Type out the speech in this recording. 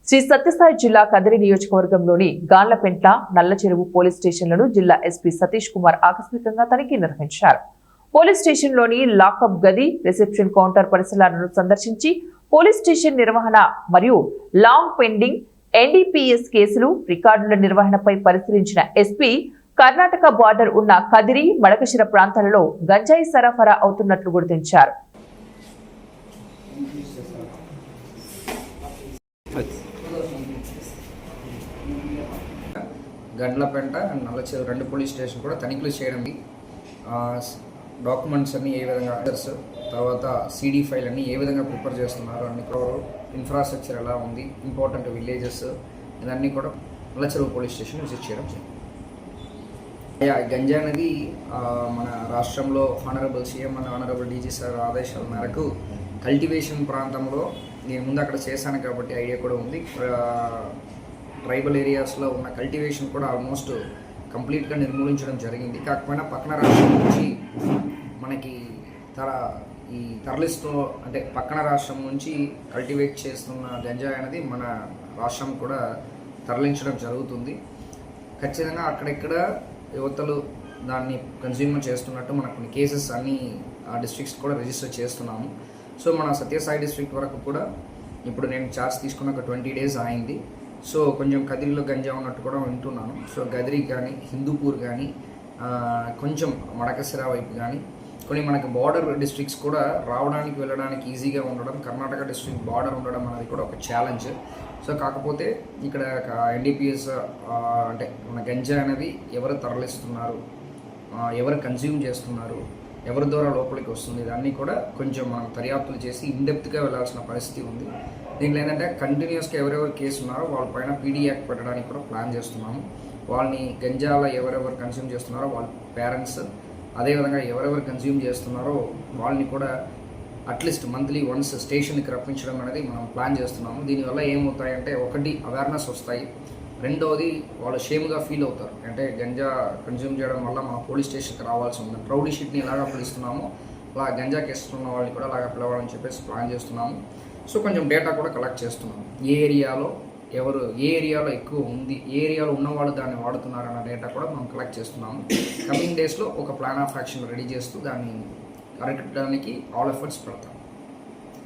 శ్రీ సత్యసాయి జిల్లా కదిరి నియోజకవర్గంలోని గాన్లపెంట్ల నల్లచెరువు పోలీస్ స్టేషన్లను జిల్లా ఎస్పీ సతీష్ కుమార్ ఆకస్మికంగా తనిఖీ నిర్వహించారు. పోలీస్ స్టేషన్లోని లాకప్ గది, రిసెప్షన్ కౌంటర్ పరిసరాలను సందర్శించి పోలీస్ స్టేషన్ నిర్వహణ మరియు లాంగ్ పెండింగ్ ఎన్డీపీఎస్ కేసులు రికార్డుల నిర్వహణపై పరిశీలించిన ఎస్పీ కర్ణాటక బార్డర్ ఉన్న కదిరి, మడకశిర ప్రాంతాలలో గంజాయి సరఫరా అవుతున్నట్లు గుర్తించారు. గండ్లపెంట అండ్ నల్లచెరువు రెండు పోలీస్ స్టేషన్ కూడా తనిఖీలు చేయడం, డాక్యుమెంట్స్ అన్ని ఏ విధంగా తర్వాత సిడి ఫైల్ అన్ని ఏ విధంగా ప్రిపేర్ చేస్తున్నారు, అన్ని ఇన్ఫ్రాస్ట్రక్చర్ ఎలా ఉంది, ఇంపార్టెంట్ విలేజెస్ ఇవన్నీ కూడా నల్లచెరువు పోలీస్ స్టేషన్ విజిట్ చేయడం జరిగింది. గంజా అనేది మన రాష్ట్రంలో honourable CM and honourable DG sir ఆదేశాల మేరకు కల్టివేషన్ ప్రాంతంలో నేను ముందు అక్కడ చేశాను కాబట్టి ఐడియా కూడా ఉంది. ట్రైబల్ ఏరియాస్లో ఉన్న కల్టివేషన్ కూడా ఆల్మోస్ట్ కంప్లీట్గా నిర్మూలించడం జరిగింది. కాకపోయినా పక్కన రాష్ట్రం నుంచి మనకి ఈ తరలిస్తూ అంటే పక్కన రాష్ట్రం నుంచి కల్టివేట్ చేస్తున్న గంజాయి అనేది మన రాష్ట్రం కూడా తరలించడం జరుగుతుంది. ఖచ్చితంగా అక్కడెక్కడ యువతలు దాన్ని కన్స్యూమర్ చేస్తున్నట్టు మనకు కొన్ని కేసెస్ అన్ని డిస్ట్రిక్ట్స్ కూడా రిజిస్టర్ చేస్తున్నాము. సో మన సత్యసాయి డిస్ట్రిక్ట్ వరకు కూడా ఇప్పుడు నేను ఛార్జ్ తీసుకున్న ఒక 20 days అయింది. సో కొంచెం కదిరిలో గంజా ఉన్నట్టు కూడా వింటున్నాను. సో గదిరి కానీ, హిందూపూర్ కానీ, కొంచెం మడకశిర వైపు కానీ కొన్ని మనకి బార్డర్ డిస్ట్రిక్ట్స్ కూడా రావడానికి వెళ్ళడానికి ఈజీగా ఉండడం, కర్ణాటక డిస్ట్రిక్ట్ బార్డర్ ఉండడం అనేది కూడా ఒక ఛాలెంజ్. సో కాకపోతే ఇక్కడ ఎన్డీపీఎస్ అంటే మన గంజా అనేది ఎవరు తరలిస్తున్నారు, ఎవరు కన్జ్యూమ్ చేస్తున్నారు, ఎవరి ద్వారా లోపలికి వస్తుంది, ఇదన్నీ కూడా కొంచెం మనం దర్యాప్తులు చేసి ఇన్డెప్త్గా వెళ్ళాల్సిన పరిస్థితి ఉంది. దీంట్లో ఏంటంటే కంటిన్యూస్గా ఎవరెవరు కేసు ఉన్నారో వాళ్ళపైన పీడీ యాక్ట్ పెట్టడానికి కూడా ప్లాన్ చేస్తున్నాము. వాళ్ళని గంజాలో ఎవరెవరు కన్జ్యూమ్ చేస్తున్నారో వాళ్ళ పేరెంట్స్, అదేవిధంగా ఎవరెవరు కన్జ్యూమ్ చేస్తున్నారో వాళ్ళని కూడా అట్లీస్ట్ మంత్లీ వన్స్ స్టేషన్కి రప్పించడం అనేది మనం ప్లాన్ చేస్తున్నాము. దీనివల్ల ఏమవుతాయంటే, ఒకటి అవేర్నెస్ వస్తాయి, రెండవది వాళ్ళు షేమ్గా ఫీల్ అవుతారు. అంటే గంజా కన్జ్యూమ్ చేయడం వల్ల మన పోలీస్ స్టేషన్కి రావాల్సి ఉంది. రౌడీ షీట్ని ఎలాగా పిలుస్తున్నామో అలా గంజా కేసులు ఉన్న వాళ్ళని కూడా అలాగా పిలవాలని చెప్పేసి ప్లాన్ చేస్తున్నాము. సో కొంచెం డేటా కూడా కలెక్ట్ చేస్తున్నాము. ఏ ఏరియాలో ఎక్కువ ఉంది, ఏ ఏరియాలో ఉన్నవాళ్ళు దాన్ని వాడుతున్నారన్న డేటా కూడా మనం కలెక్ట్ చేస్తున్నాము. కమింగ్ డేస్లో ఒక ప్లాన్ ఆఫ్ యాక్షన్ రెడీ చేస్తూ దాన్ని అరికట్టడానికి ఆల్ ఎఫర్ట్స్ పెడతాం.